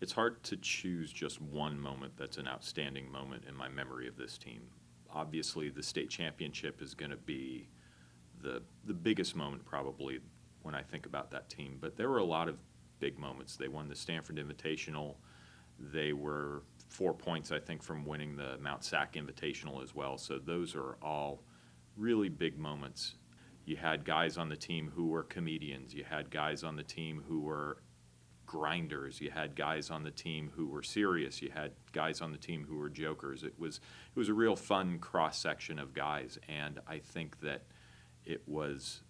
It's hard to choose just one moment that's an outstanding moment in my memory of this team. Obviously, the state championship is going to be the biggest moment probably when I think about that team. But there were a lot of big moments. They won the Stanford Invitational. They were 4 points, I think, from winning the Mount Sac Invitational as well. So those are all really big moments. You had guys on the team who were comedians. You had guys on the team who were grinders. You had guys on the team who were serious. You had guys on the team who were jokers. It was a real fun cross section of guys, and I think that it was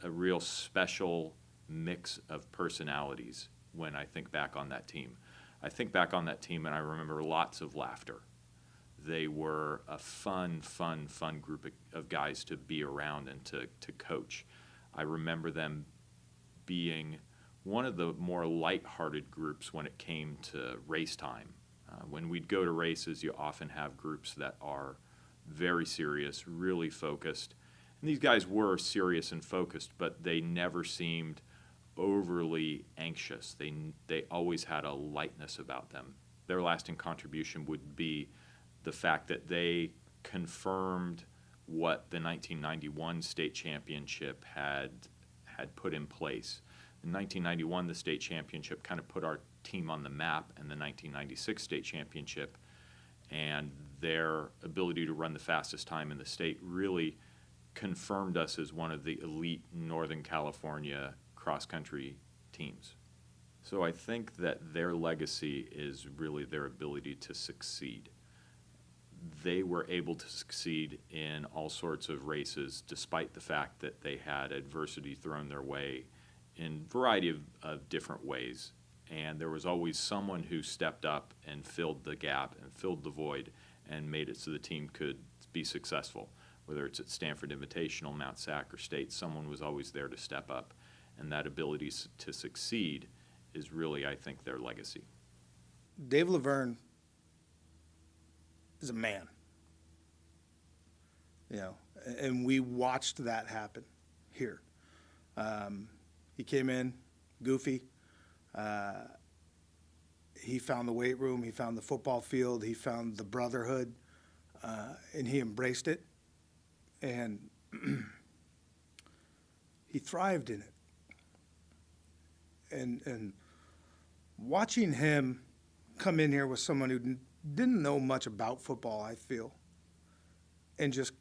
a real special mix of personalities when I think back on that team. I think back on that team and I remember lots of laughter. They were a fun group of guys to be around and to coach. I remember them being one of the more lighthearted groups when it came to race time. When we'd go to races, you often have groups that are very serious, really focused. And these guys were serious and focused, but they never seemed overly anxious. They always had a lightness about them. Their lasting contribution would be the fact that they confirmed what the 1991 state championship had put in place. In 1991, the state championship kind of put our team on the map, and the 1996 state championship and their ability to run the fastest time in the state really confirmed us as one of the elite Northern California cross-country teams. So I think that their legacy is really their ability to succeed. They were able to succeed in all sorts of races despite the fact that they had adversity thrown their way in a variety of different ways. And there was always someone who stepped up and filled the gap and filled the void and made it so the team could be successful. Whether it's at Stanford Invitational, Mount Sac, or State, someone was always there to step up. And that ability to succeed is really, I think, their legacy. Dave Laverne is a man, and we watched that happen here. He came in goofy. He found the weight room. He found the football field. He found the brotherhood, and he embraced it. And he thrived in it. And watching him come in here with someone who didn't know much about football, I feel, and just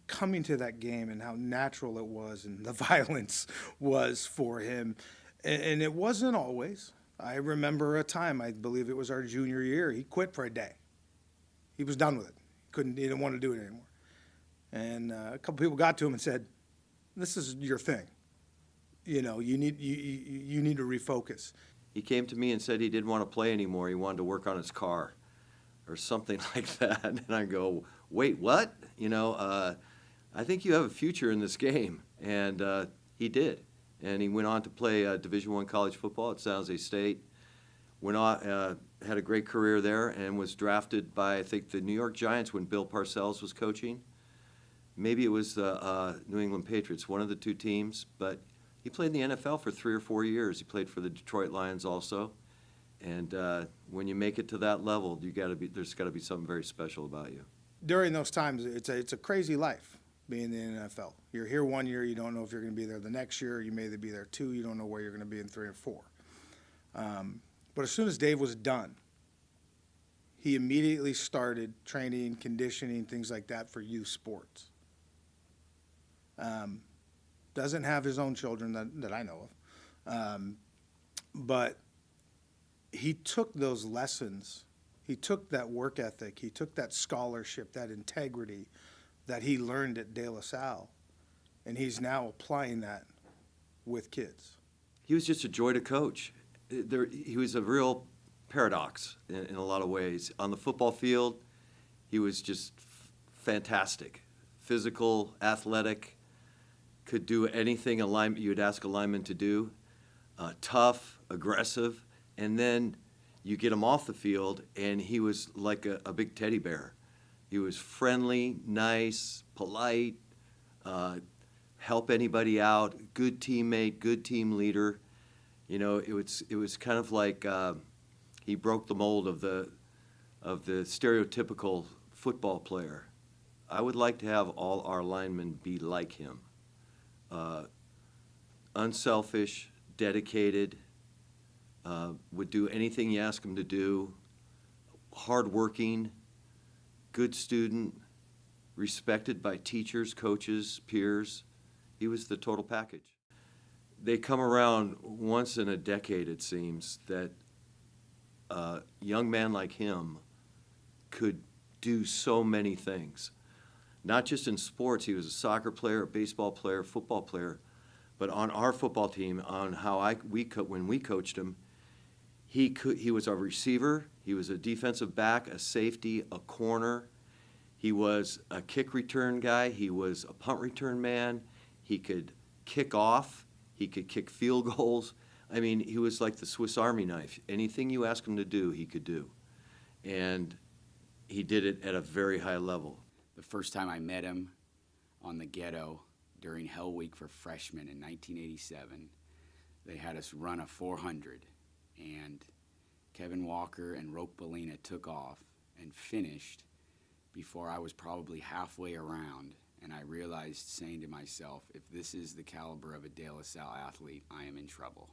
coming to that game and how natural it was and the violence was for him. And it wasn't always. I remember a time, I believe it was our junior year, he quit for a day. He was done with it. He didn't want to do it anymore. And a couple people got to him and said, "This is your thing. You need to refocus." He came to me and said he didn't want to play anymore. He wanted to work on his car or something like that. And I go, "Wait, what? I think you have a future in this game." And he did. And he went on to play Division I college football at San Jose State. Went on, had a great career there, and was drafted by, I think, the New York Giants when Bill Parcells was coaching. Maybe it was the New England Patriots, one of the two teams. But he played in the NFL for 3 or 4 years. He played for the Detroit Lions also. And when you make it to that level, there's got to be something very special about you. During those times, it's a crazy life being in the NFL. You're here 1 year, you don't know if you're going to be there the next year. You may be there 2, you don't know where you're going to be in 3 or 4. But as soon as Dave was done, he immediately started training, conditioning, things like that for youth sports. Doesn't have his own children that I know of. But he took those lessons, he took that work ethic, he took that scholarship, that integrity that he learned at De La Salle, and he's now applying that with kids. He was just a joy to coach. He was a real paradox in a lot of ways. On the football field, he was just fantastic. Physical, athletic, could do anything you'd ask a lineman to do. Tough, aggressive, and then you get him off the field, and he was like a big teddy bear. He was friendly, nice, polite, help anybody out, good teammate, good team leader. It was kind of like He broke the mold of the stereotypical football player. I would like to have all our linemen be like him. Unselfish, dedicated, would do anything you ask him to do, hardworking, good student, respected by teachers, coaches, peers. He was the total package. They come around once in a decade, it seems, that a young man like him could do so many things. Not just in sports, he was a soccer player, a baseball player, football player, but on our football team, on how when we coached him, he was a receiver, he was a defensive back, a safety, a corner. He was a kick return guy, he was a punt return man, he could kick off, he could kick field goals. I mean, he was like the Swiss Army knife. Anything you ask him to do, he could do. And he did it at a very high level. The first time I met him on the Ghetto during Hell Week for freshmen in 1987, they had us run a 400, and Kevin Walker and Roque Bellina took off and finished before I was probably halfway around, and I realized, saying to myself, if this is the caliber of a De La Salle athlete, I am in trouble.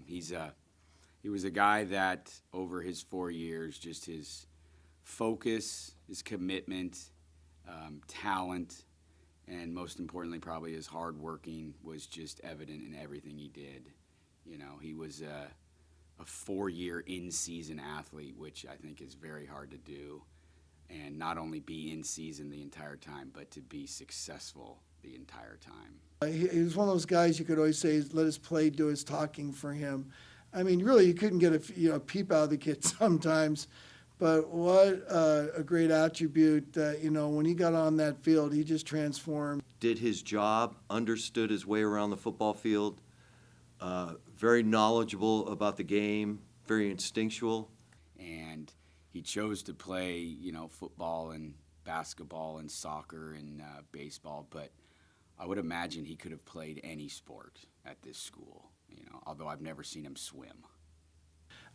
He was a guy that over his 4 years, just his focus, his commitment, talent, and most importantly probably his hard working was just evident in everything he did. You know, he was a 4-year in-season athlete, which I think is very hard to do, and not only be in season the entire time, but to be successful the entire time. He was one of those guys you could always say, let his play do his talking for him. I mean, really, you couldn't get a peep out of the kid sometimes, but what a great attribute that, when he got on that field, he just transformed. Did his job, understood his way around the football field, very knowledgeable about the game, very instinctual. And he chose to play, football and basketball and soccer and baseball, but I would imagine he could have played any sport at this school, although I've never seen him swim.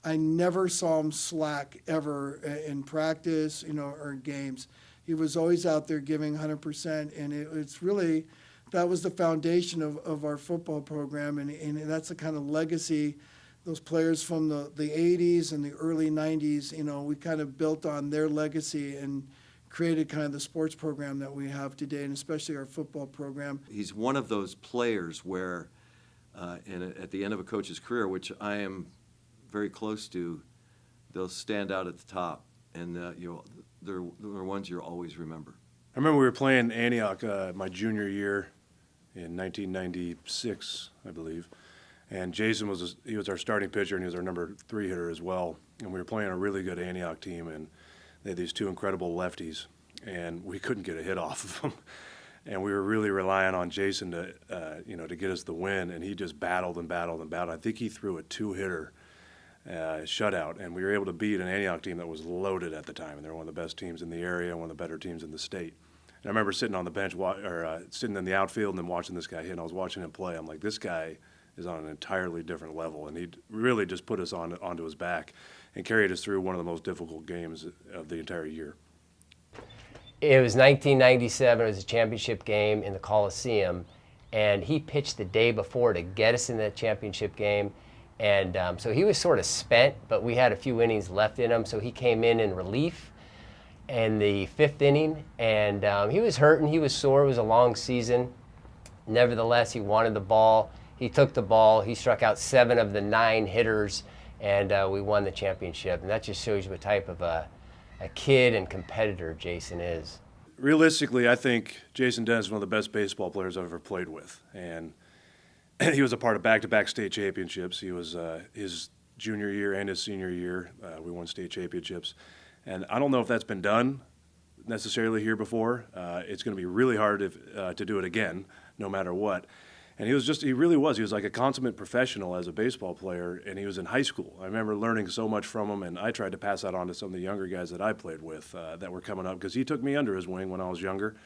I never saw him slack ever in practice, or in games. He was always out there giving 100%, and it's really, that was the foundation of our football program, and that's the kind of legacy those players from the 80s and the early 90s, we kind of built on their legacy and created kind of the sports program that we have today, and especially our football program. He's one of those players where, at the end of a coach's career, which I am very close to, they'll stand out at the top, and they're ones you'll always remember. I remember we were playing Antioch my junior year in 1996, I believe, and Jason was our starting pitcher, and he was our number 3 hitter as well, and we were playing a really good Antioch team, and they had these 2 incredible lefties, and we couldn't get a hit off of them. And we were really relying on Jason to get us the win, and he just battled and battled and battled. I think he threw a 2-hitter shutout, and we were able to beat an Antioch team that was loaded at the time, and they were one of the best teams in the area and one of the better teams in the state. And I remember sitting on the bench, sitting in the outfield and then watching this guy hit, and I was watching him play. I'm like, this guy is on an entirely different level, and he really just put us onto his back and carried us through one of the most difficult games of the entire year. It was 1997. It was a championship game in the Coliseum, and he pitched the day before to get us in that championship game. And so he was sort of spent, but we had a few innings left in him, so he came in relief in the 5th inning, and he was hurting. He was sore. It was a long season. Nevertheless, he wanted the ball. He took the ball. He struck out 7 of the 9 hitters, and we won the championship. And that just shows you what type of a kid and competitor Jason is. Realistically, I think Jason Dennis is one of the best baseball players I've ever played with, and he was a part of back-to-back state championships. He was his junior year and his senior year. We won state championships, and I don't know if that's been done necessarily here before. It's going to be really hard to do it again, no matter what. And he really was. He was like a consummate professional as a baseball player, and he was in high school. I remember learning so much from him, and I tried to pass that on to some of the younger guys that I played with that were coming up, because he took me under his wing when I was younger.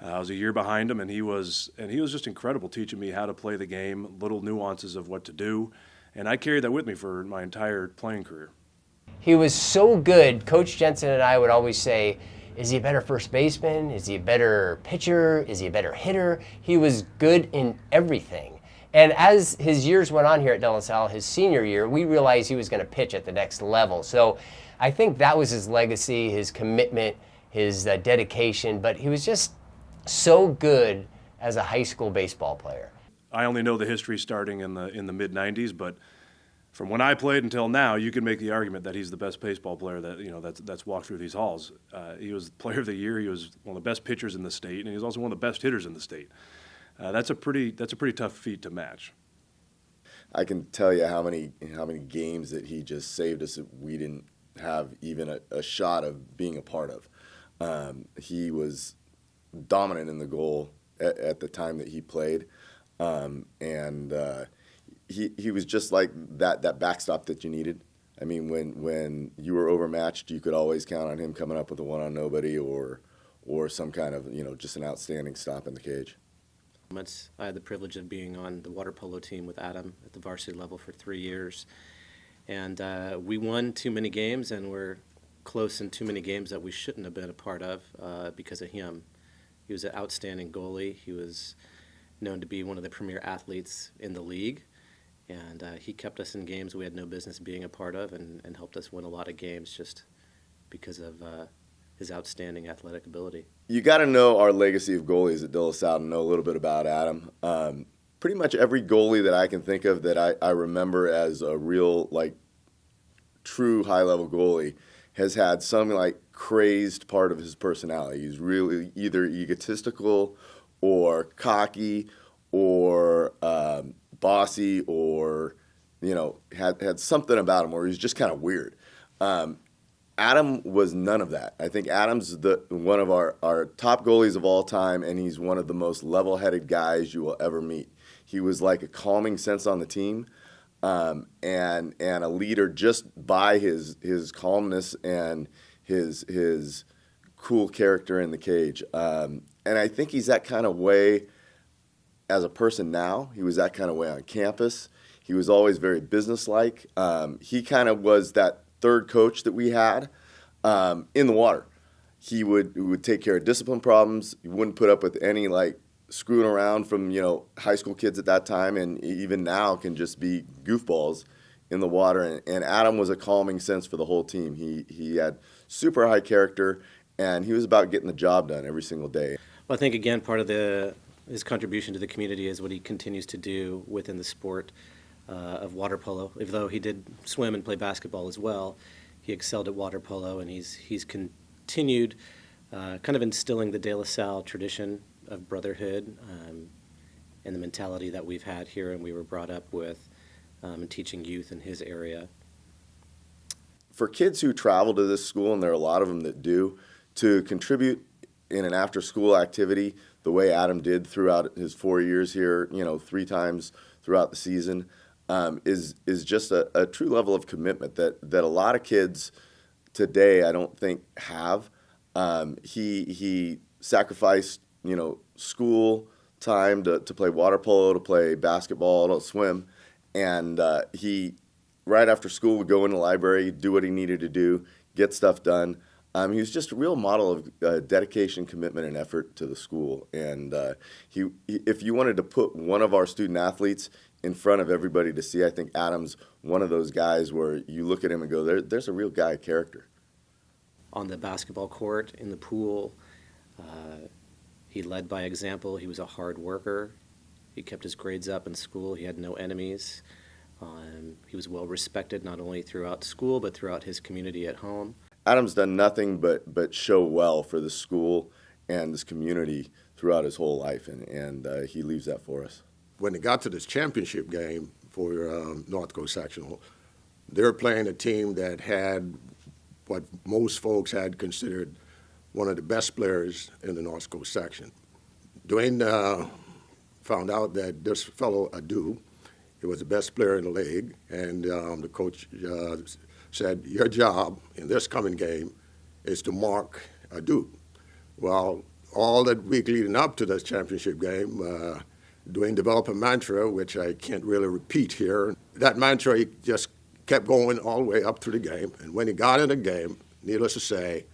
I was a year behind him, and he was just incredible, teaching me how to play the game, little nuances of what to do. And I carried that with me for my entire playing career. He was so good. Coach Jensen and I would always say, is he a better first baseman? Is he a better pitcher? Is he a better hitter? He was good in everything. And as his years went on here at De La Salle, his senior year, we realized he was going to pitch at the next level. So I think that was his legacy, his commitment, his dedication. But he was just so good as a high school baseball player. I only know the history starting in the mid '90s, but from when I played until now, you can make the argument that he's the best baseball player that's walked through these halls. He was Player of the Year. He was one of the best pitchers in the state, and he was also one of the best hitters in the state. That's a pretty tough feat to match. I can tell you how many games that he just saved us that we didn't have even a shot of being a part of. He was dominant in the goal at the time that he played, and he was just like that backstop that you needed. I mean, when you were overmatched, you could always count on him coming up with a one on nobody or some kind of just an outstanding stop in the cage. I had the privilege of being on the water polo team with Adam at the varsity level for 3 years. And we won too many games and were close in too many games that we shouldn't have been a part of because of him. He was an outstanding goalie. He was known to be one of the premier athletes in the league. And he kept us in games we had no business being a part of and helped us win a lot of games just because of his outstanding athletic ability. You got to know our legacy of goalies at De La Salle and know a little bit about Adam. Pretty much every goalie that I can think of that I remember as a real, true high-level goalie has had some, crazed part of his personality. He's really either egotistical or cocky or bossy or, had something about him where he's just kind of weird. Adam was none of that. I think Adam's one of our top goalies of all time, and he's one of the most level-headed guys you will ever meet. He was like a calming sense on the team, and a leader just by his calmness and his cool character in the cage. And I think he's that kind of way as a person now. He was that kind of way on campus. He was always very businesslike. He kind of was that third coach that we had in the water. He would take care of discipline problems. He wouldn't put up with any screwing around from high school kids at that time, and even now can just be goofballs in the water. And Adam was a calming sense for the whole team. He had super high character, and he was about getting the job done every single day. Well, I think again part of his contribution to the community is what he continues to do within the sport of water polo. Even though he did swim and play basketball as well, he excelled at water polo, and he's continued kind of instilling the De La Salle tradition of brotherhood and the mentality that we've had here and we were brought up with and teaching youth in his area. For kids who travel to this school, and there are a lot of them that do, to contribute in an after-school activity the way Adam did throughout his 4 years here, 3 times throughout the season, is just a true level of commitment that a lot of kids today I don't think have. He sacrificed school time to play water polo, to play basketball, to swim, and he right after school would go in the library, do what he needed to do, get stuff done. He was just a real model of dedication, commitment, and effort to the school. And if you wanted to put one of our student athletes in front of everybody to see, I think Adam's one of those guys where you look at him and go, there's a real guy of character. On the basketball court, in the pool, he led by example. He was a hard worker. He kept his grades up in school. He had no enemies. He was well respected not only throughout school but throughout his community at home. Adam's done nothing but show well for the school and this community throughout his whole life, and he leaves that for us. When they got to this championship game for North Coast Sectional, they were playing a team that had what most folks had considered one of the best players in the North Coast section. Dwayne found out that this fellow, Adu, he was the best player in the league, and the coach said, your job in this coming game is to mark Adu. Well, all that week leading up to this championship game, Dwayne developed a mantra, which I can't really repeat here. That mantra, he just kept going all the way up through the game. And when he got in the game, needless to say,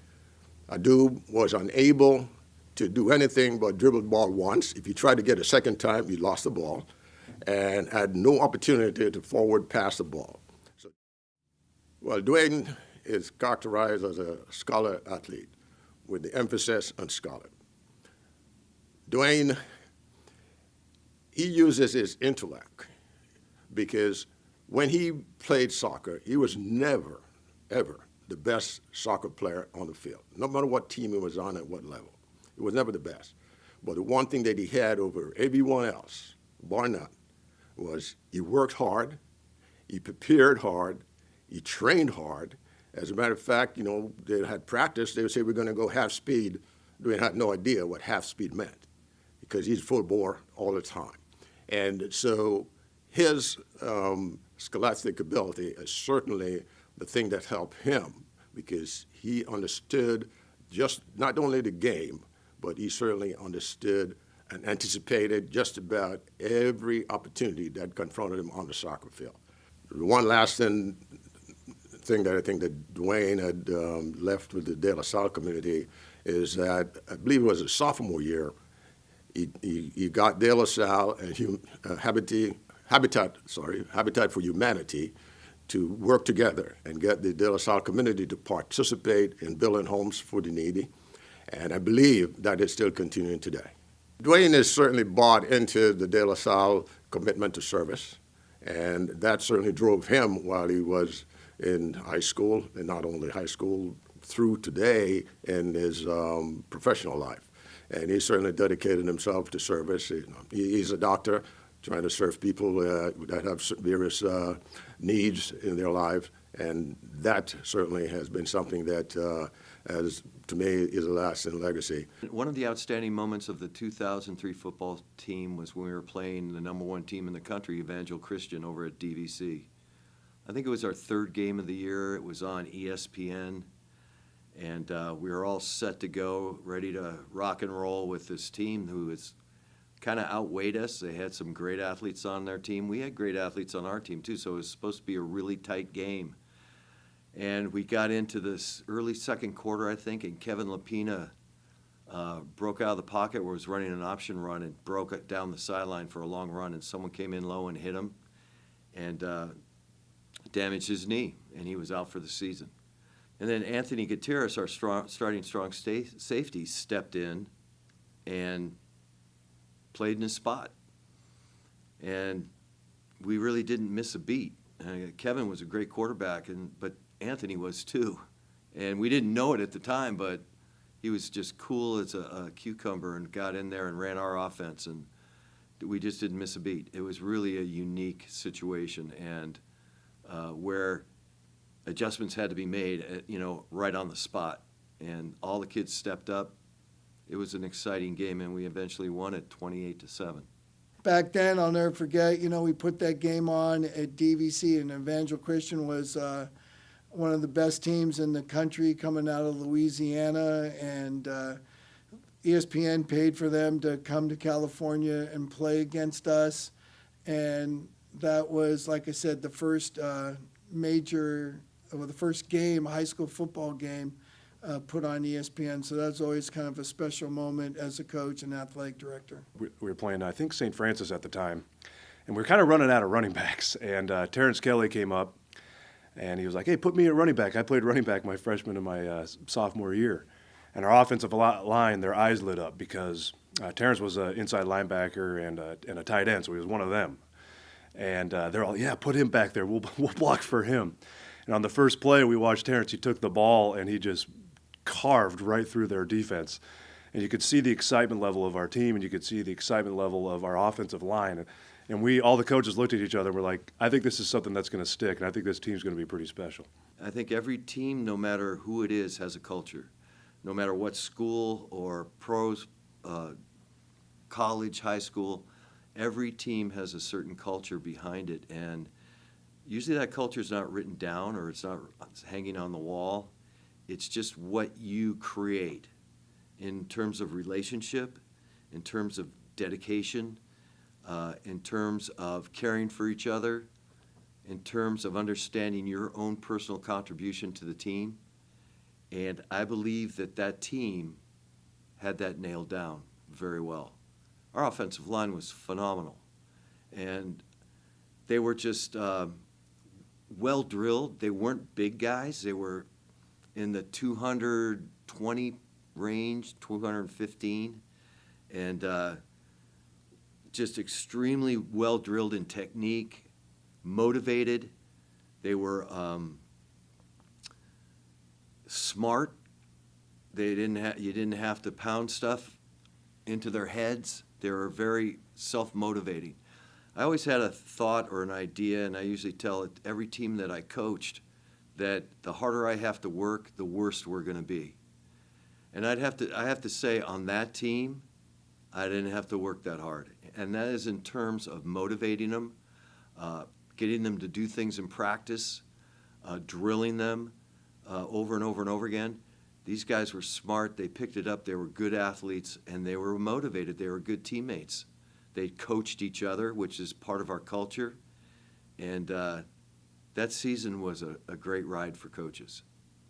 Adu was unable to do anything but dribble the ball once. If you tried to get a second time, you lost the ball, and had no opportunity to forward pass the ball. So, well, Dwayne is characterized as a scholar athlete with the emphasis on scholar. Dwayne, he uses his intellect because when he played soccer, he was never, ever the best soccer player on the field, no matter what team he was on at what level. He was never the best. But the one thing that he had over everyone else, bar none, was he worked hard, he prepared hard, he trained hard. As a matter of fact, they had practice, they would say, we're going to go half speed. Dwayne had no idea what half speed meant because he's full bore all the time. And so his scholastic ability is certainly the thing that helped him because he understood just not only the game, but he certainly understood and anticipated just about every opportunity that confronted him on the soccer field. The one last thing that I think that Dwayne had left with the De La Salle community is that I believe it was his sophomore year, he got De La Salle and Habitat for Humanity to work together and get the De La Salle community to participate in building homes for the needy. And I believe that is still continuing today. Dwayne has certainly bought into the De La Salle commitment to service, and that certainly drove him while he was in high school, and not only high school, through today in his professional life. And he certainly dedicated himself to service. He's a doctor trying to serve people that have various needs in their lives, and that certainly has been something that, to me, is a lasting legacy. One of the outstanding moments of the 2003 football team was when we were playing the #1 team in the country, Evangel Christian, over at DVC. I think it was our third game of the year. It was on ESPN, and we were all set to go, ready to rock and roll with this team who is kind of outweighed us. They had some great athletes on their team. We had great athletes on our team, too, so it was supposed to be a really tight game. And we got into this early second quarter, I think, and Kevin Lapina broke out of the pocket where he was running an option run and broke it down the sideline for a long run, and someone came in low and hit him and damaged his knee, and he was out for the season. And then Anthony Gutierrez, our starting strong safety, stepped in and played in his spot. And we really didn't miss a beat. Kevin was a great quarterback, but Anthony was too. And we didn't know it at the time, but he was just cool as a cucumber and got in there and ran our offense, and we just didn't miss a beat. It was really a unique situation, and where adjustments had to be made, right on the spot. And all the kids stepped up. It was an exciting game, and we eventually won it 28-7. Back then, I'll never forget, we put that game on at DVC, and Evangel Christian was one of the best teams in the country coming out of Louisiana, and ESPN paid for them to come to California and play against us. And that was, like I said, the first the first game, high school football game, put on ESPN. So that's always kind of a special moment as a coach and athletic director. We were playing, I think, St. Francis at the time, and we were kind of running out of running backs. And Terrence Kelly came up, and he was like, hey, put me at running back. I played running back my freshman and my sophomore year. And our offensive line, their eyes lit up because Terrence was an inside linebacker and a tight end, so he was one of them. And they're all, yeah, put him back there. We'll block for him. And on the first play, we watched Terrence. He took the ball, and he just carved right through their defense. And you could see the excitement level of our team, and you could see the excitement level of our offensive line. And all the coaches looked at each other and were like, I think this is something that's going to stick, and I think this team's going to be pretty special. I think every team, no matter who it is, has a culture. No matter what school or pros, college, high school, every team has a certain culture behind it. And usually that culture is not written down or it's not hanging on the wall. It's just what you create in terms of relationship, in terms of dedication, in terms of caring for each other, in terms of understanding your own personal contribution to the team. And I believe that that team had that nailed down very well. Our offensive line was phenomenal. And they were just well drilled. They weren't big guys. They were in the 220 range, 215, and just extremely well drilled in technique, motivated. They were smart. You didn't have to pound stuff into their heads. They were very self-motivating. I always had a thought or an idea, and I usually tell it every team that I coached, that the harder I have to work, the worse we're going to be. And I have to say, on that team, I didn't have to work that hard. And that is in terms of motivating them, getting them to do things in practice, drilling them over and over and over again. These guys were smart. They picked it up. They were good athletes, and they were motivated. They were good teammates. They coached each other, which is part of our culture. And that season was a great ride for coaches.